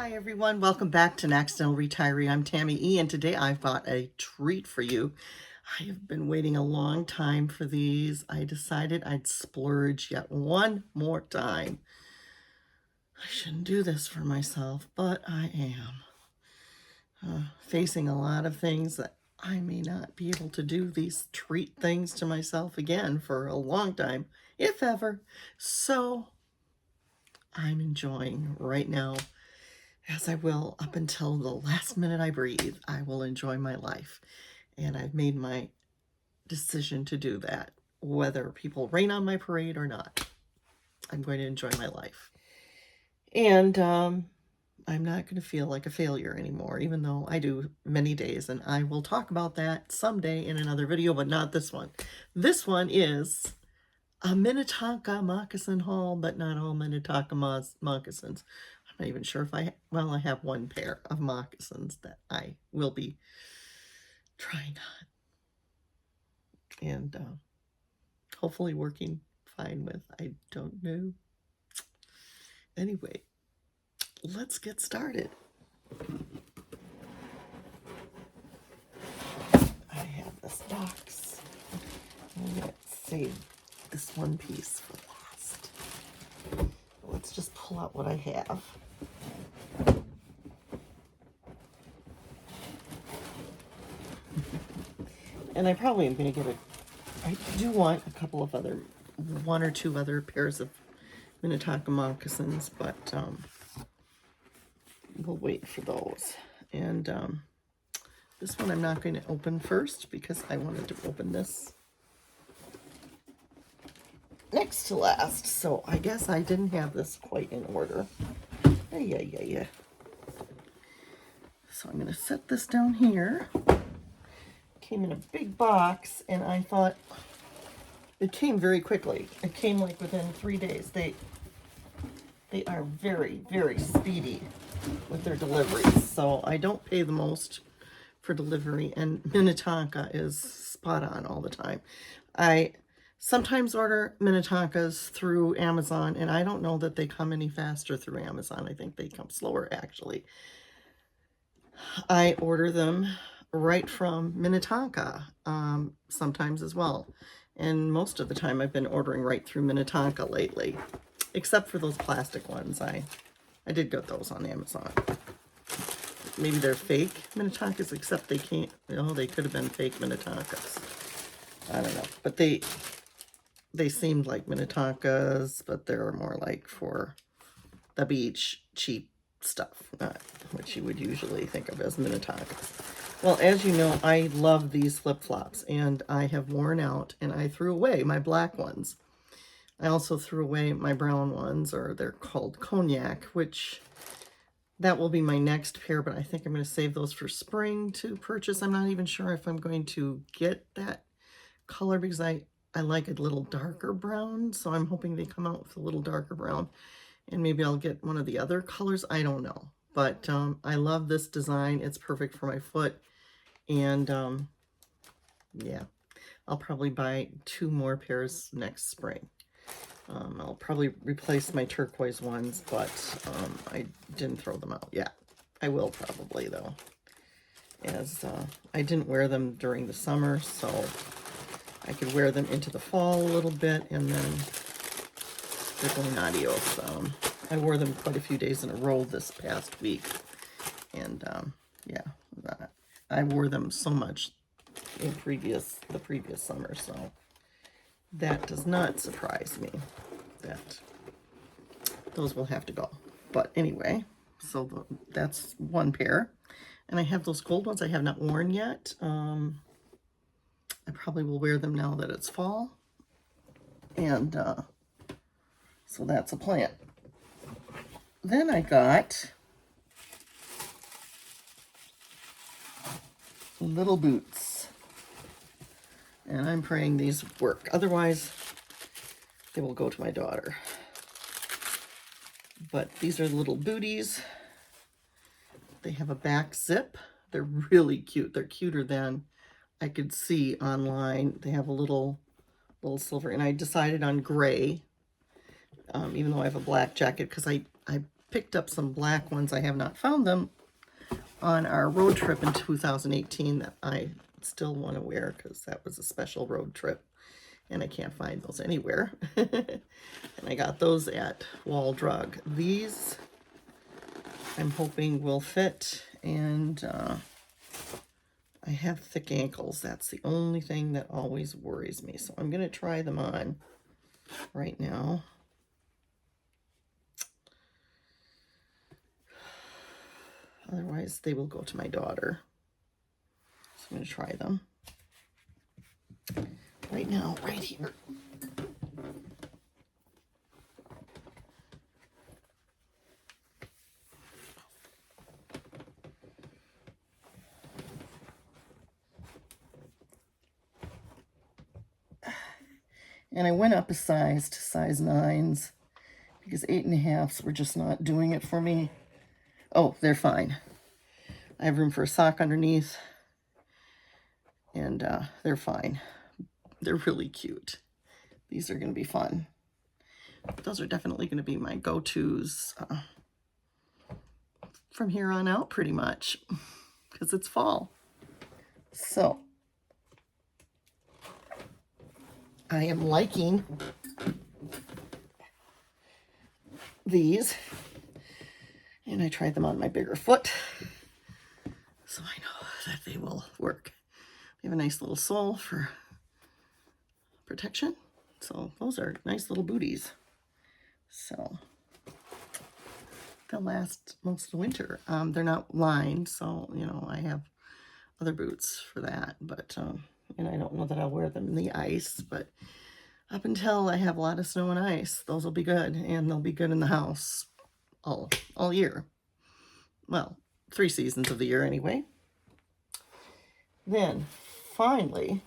Hi everyone, welcome back to Accidental Retiree. I'm Tammy E, and today I've got a treat for you. I have been waiting a long time for these. I decided I'd splurge yet one more time. I shouldn't do this for myself, but I am facing a lot of things that I may not be able to do these treat things to myself again for a long time, if ever. So I'm enjoying right now, as I will up until the last minute I breathe. I will enjoy my life. And I've made my decision to do that, whether people rain on my parade or not. I'm going to enjoy my life. And I'm not going to feel like a failure anymore, even though I do many days. And I will talk about that someday in another video, but not this one. This one is a Minnetonka moccasin haul, but not all Minnetonka moccasins. I'm not even sure if I have one pair of moccasins that I will be trying on and hopefully working fine with. I don't know. Anyway, let's get started. I have this box. Let's save this one piece for last. Let's just pull out what I have. And I probably am going to get I do want a couple of other, one or two other pairs of Minnetonka moccasins, but we'll wait for those. And this one I'm not going to open first because I wanted to open this next to last. So I guess I didn't have this quite in order. Yeah. So I'm going to set this down here. Came in a big box, and I thought it came very quickly. It came like within 3 days. They are very, very speedy with their deliveries. So I don't pay the most for delivery, and Minnetonka is spot on all the time. I sometimes order Minnetonkas through Amazon, and I don't know that they come any faster through Amazon. I think they come slower, actually. I order them right from Minnetonka sometimes as well. And most of the time I've been ordering right through Minnetonka lately, except for those plastic ones. I did get those on Amazon. Maybe they're fake Minnetonkas, except they can't, they could have been fake Minnetonkas. I don't know. But they seemed like Minnetonkas, but they're more like for the beach, cheap stuff, not what you would usually think of as Minnetonkas. Well, as you know, I love these flip-flops, and I have worn out, and I threw away my black ones. I also threw away my brown ones, or they're called cognac, which that will be my next pair, but I think I'm going to save those for spring to purchase. I'm not even sure if I'm going to get that color because I like a little darker brown, so I'm hoping they come out with a little darker brown. And maybe I'll get one of the other colors. I don't know. But I love this design. It's perfect for my foot. And yeah, I'll probably buy 2 more pairs next spring. I'll probably replace my turquoise ones, but I didn't throw them out yet. I will probably, though, as I didn't wear them during the summer, so I could wear them into the fall a little bit, and then they're going adios. I wore them quite a few days in a row this past week, and yeah, I wore them so much in the previous summer, so that does not surprise me that those will have to go. But anyway, so that's one pair, and I have those gold ones I have not worn yet. I probably will wear them now that it's fall, and so that's a plan. Then I got little boots, and I'm praying these work. Otherwise, they will go to my daughter. But these are little booties. They have a back zip. They're really cute. They're cuter than I could see online. They have a little silver, and I decided on gray, even though I have a black jacket, because I picked up some black ones. I have not found them on our road trip in 2018 that I still want to wear because that was a special road trip and I can't find those anywhere. And I got those at Wall Drug. These I'm hoping will fit, and I have thick ankles. That's the only thing that always worries me. So I'm going to try them on right now. Otherwise, they will go to my daughter. So I'm going to try them right now, right here. And I went up a size to size 9s because 8.5s were just not doing it for me. Oh, they're fine. I have room for a sock underneath, and they're fine. They're really cute. These are going to be fun. Those are definitely going to be my go-tos from here on out, pretty much, because it's fall. So I am liking these, and I tried them on my bigger foot, so I know that they will work. They have a nice little sole for protection, so those are nice little booties. So they'll last most of the winter. They're not lined, so you know I have other boots for that, but and I don't know that I'll wear them in the ice, but up until I have a lot of snow and ice, those will be good, and they'll be good in the house all year. Well, 3 seasons of the year anyway. Then, finally,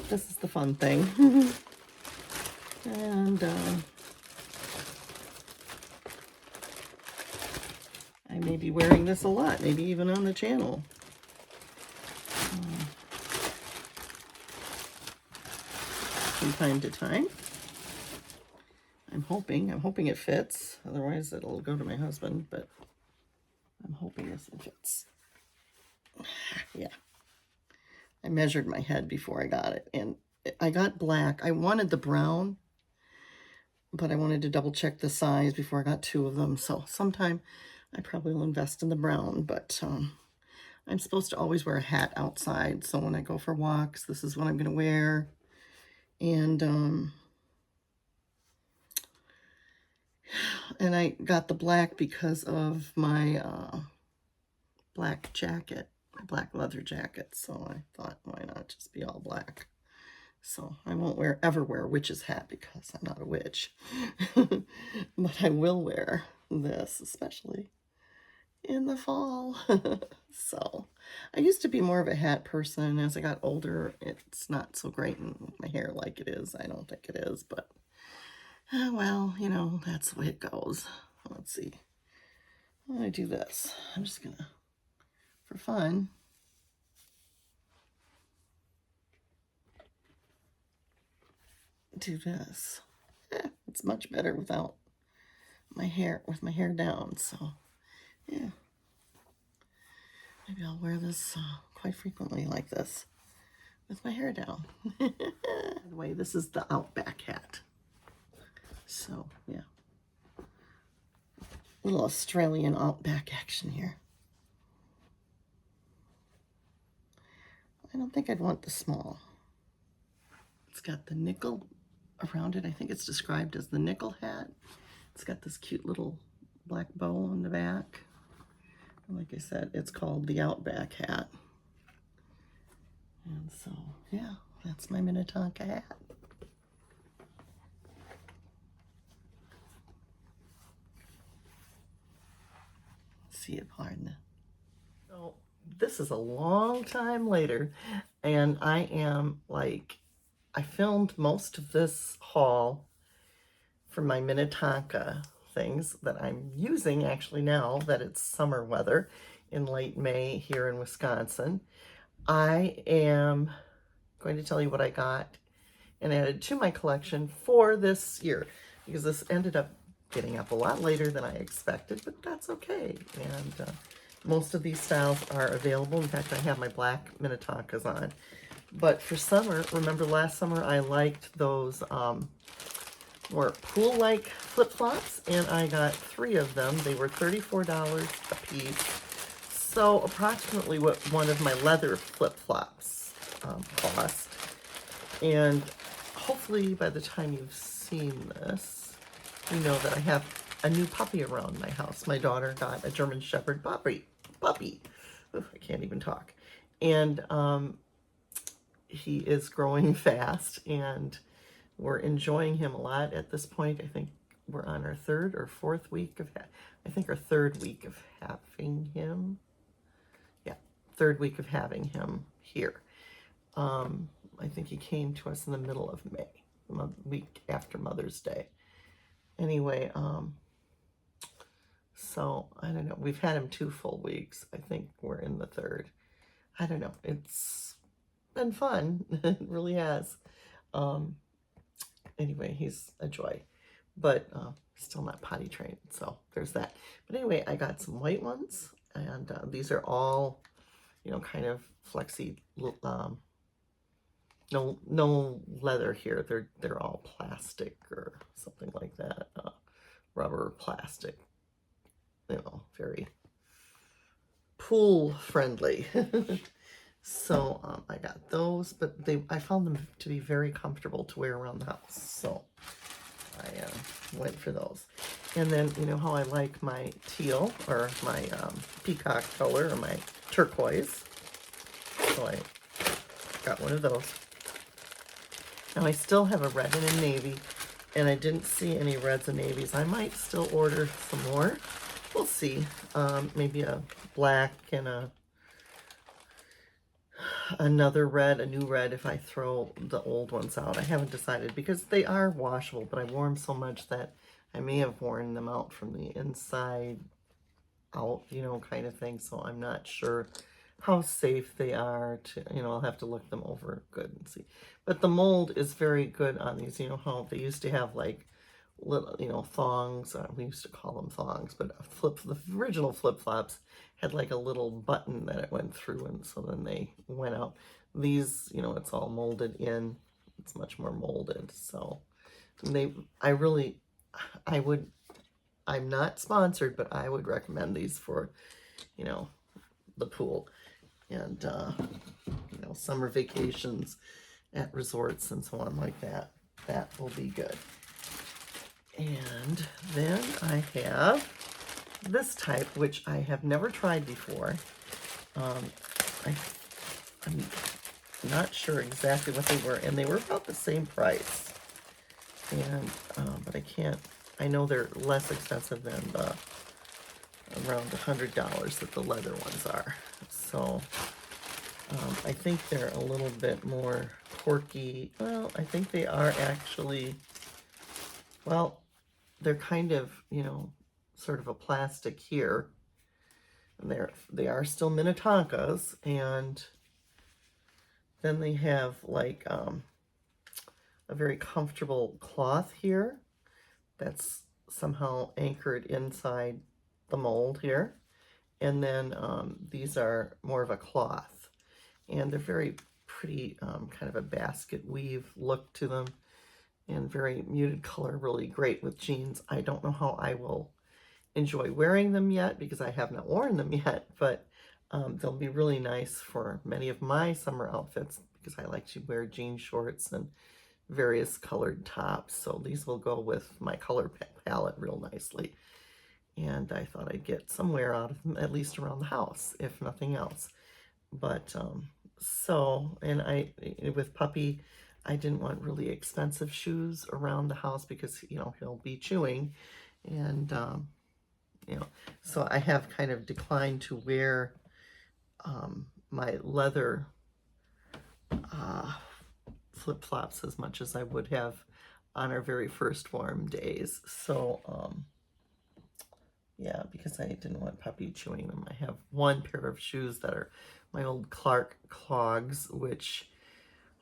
this is the fun thing. And I may be wearing this a lot, maybe even on the channel. From time to time. I'm hoping it fits. Otherwise, it'll go to my husband, but I'm hoping this one fits. Yeah. I measured my head before I got it, and I got black. I wanted the brown, but I wanted to double check the size before I got 2 of them. So sometime I probably will invest in the brown, but I'm supposed to always wear a hat outside. So when I go for walks, this is what I'm going to wear. And I got the black because of my black jacket, my black leather jacket. So I thought, why not just be all black? So I won't ever wear a witch's hat because I'm not a witch. But I will wear this, especially in the fall. So I used to be more of a hat person. As I got older, it's not so great in my hair like it is. I don't think it is, but well, you know, that's the way it goes. Let's see. I'm gonna do this. I'm just gonna, for fun, do this. It's much better without my hair, with my hair down. So yeah, maybe I'll wear this quite frequently like this with my hair down. By the way, this is the Outback hat. So yeah, little Australian Outback action here. I don't think I'd want the small. It's got the nickel around it. I think it's described as the nickel hat. It's got this cute little black bow on the back. And like I said, it's called the Outback hat. And so, yeah, that's my Minnetonka hat. See it hard now. So this is a long time later, and I am like, I filmed most of this haul for my Minnetonka things that I'm using actually now that it's summer weather in late May here in Wisconsin. I am going to tell you what I got and added to my collection for this year, because this ended up getting up a lot later than I expected, but that's okay. And most of these styles are available. In fact, I have my black Minnetonkas on. But for summer, remember last summer I liked those more pool-like flip-flops, and I got 3 of them. They were $34 a piece. So approximately what one of my leather flip-flops cost. And hopefully by the time you've seen this, you know that I have a new puppy around my house. My daughter got a German Shepherd puppy. Oof, I can't even talk. And he is growing fast, and we're enjoying him a lot at this point. I think we're on our 3rd or 4th week of, I think our 3rd week of having him. Yeah, 3rd week of having him here. I think he came to us in the middle of May, a week after Mother's Day. Anyway, so I don't know. We've had him 2 full weeks. I think we're in the 3rd. I don't know. It's been fun. It really has. Anyway, he's a joy, but still not potty trained. So there's that. But anyway, I got some white ones, and these are all, you know, kind of flexy. No leather here. They're all plastic or something like that. Rubber, plastic. You know, very pool friendly. So I got those, but I found them to be very comfortable to wear around the house. So I went for those. And then, you know how I like my teal, or my peacock color, or my turquoise. So I got one of those. Now I still have a red and a navy, and I didn't see any reds and navies. I might still order some more. We'll see. Maybe a black and another red, a new red, if I throw the old ones out. I haven't decided, because they are washable, but I wore them so much that I may have worn them out from the inside out, you know, kind of thing. So I'm not sure how safe they are to, you know, I'll have to look them over good and see. But the mold is very good on these. You know how they used to have like little, you know, thongs. We used to call them thongs, but the original flip-flops had like a little button that it went through, and so then they went out. These, you know, it's all molded in. It's much more molded. So I'm not sponsored, but I would recommend these for, you know, the pool and, you know, summer vacations at resorts and so on like that. That will be good. And then I have this type, which I have never tried before. I'm not sure exactly what they were, and they were about the same price. And but I know they're less expensive than the around $100 that the leather ones are. So I think they're a little bit more corky. Well, I think they are actually, well, they're kind of, you know, sort of a plastic here. And they are still Minnetonkas, and then they have like a very comfortable cloth here that's somehow anchored inside the mold here. And then these are more of a cloth, and they're very pretty, kind of a basket weave look to them, and very muted color, really great with jeans. I don't know how I will enjoy wearing them yet, because I have not worn them yet, but they'll be really nice for many of my summer outfits, because I like to wear jean shorts and various colored tops. So these will go with my color palette real nicely. And I thought I'd get some wear out of them, at least around the house, if nothing else. But so, and with Puppy, I didn't want really expensive shoes around the house, because, you know, he'll be chewing. And, you know, so I have kind of declined to wear my leather flip-flops as much as I would have on our very first warm days. So, yeah, because I didn't want Puppy chewing them. I have one pair of shoes that are my old Clark clogs, which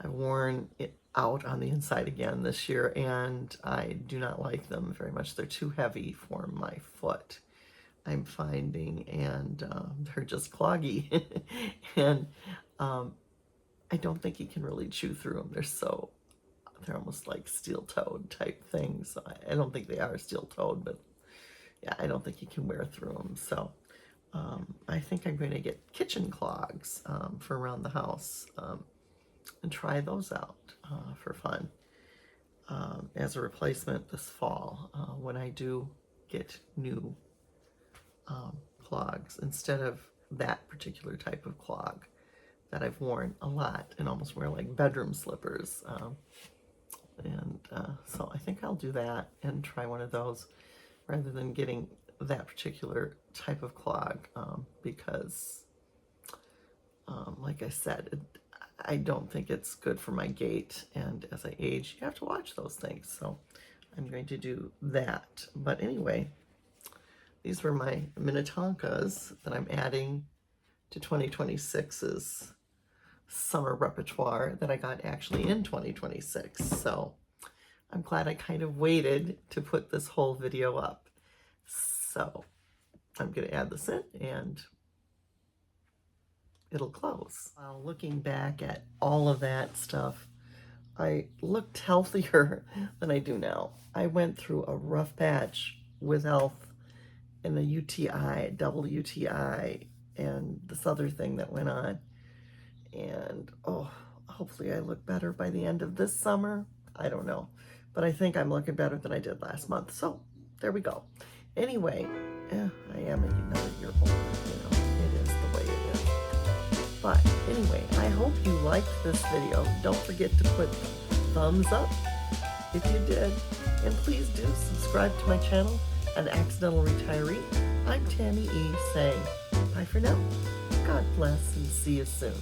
I've worn it out on the inside again this year, and I do not like them very much. They're too heavy for my foot, I'm finding, and they're just cloggy. And I don't think you can really chew through them. They're almost like steel-toed type things. I don't think they are steel-toed, but yeah, I don't think you can wear through them. So I think I'm going to get kitchen clogs for around the house and try those out for fun as a replacement this fall when I do get new clogs, instead of that particular type of clog that I've worn a lot and almost wear like bedroom slippers. So I think I'll do that and try one of those rather than getting that particular type of clog because like I said, I don't think it's good for my gait, and as I age you have to watch those things, so I'm going to do that. But anyway, these were my Minnetonkas that I'm adding to 2026's summer repertoire that I got actually in 2026. So I'm glad I kind of waited to put this whole video up. So I'm going to add this in and it'll close. While looking back at all of that stuff, I looked healthier than I do now. I went through a rough patch with health and a UTI, double UTI, and this other thing that went on. And hopefully I look better by the end of this summer. I don't know, but I think I'm looking better than I did last month. So there we go. Anyway, I am another year older, it is the way it is. But anyway, I hope you liked this video. Don't forget to put thumbs up if you did, and please do subscribe to my channel, An Accidental Retiree. I'm Tammy E saying bye for now. God bless and see you soon.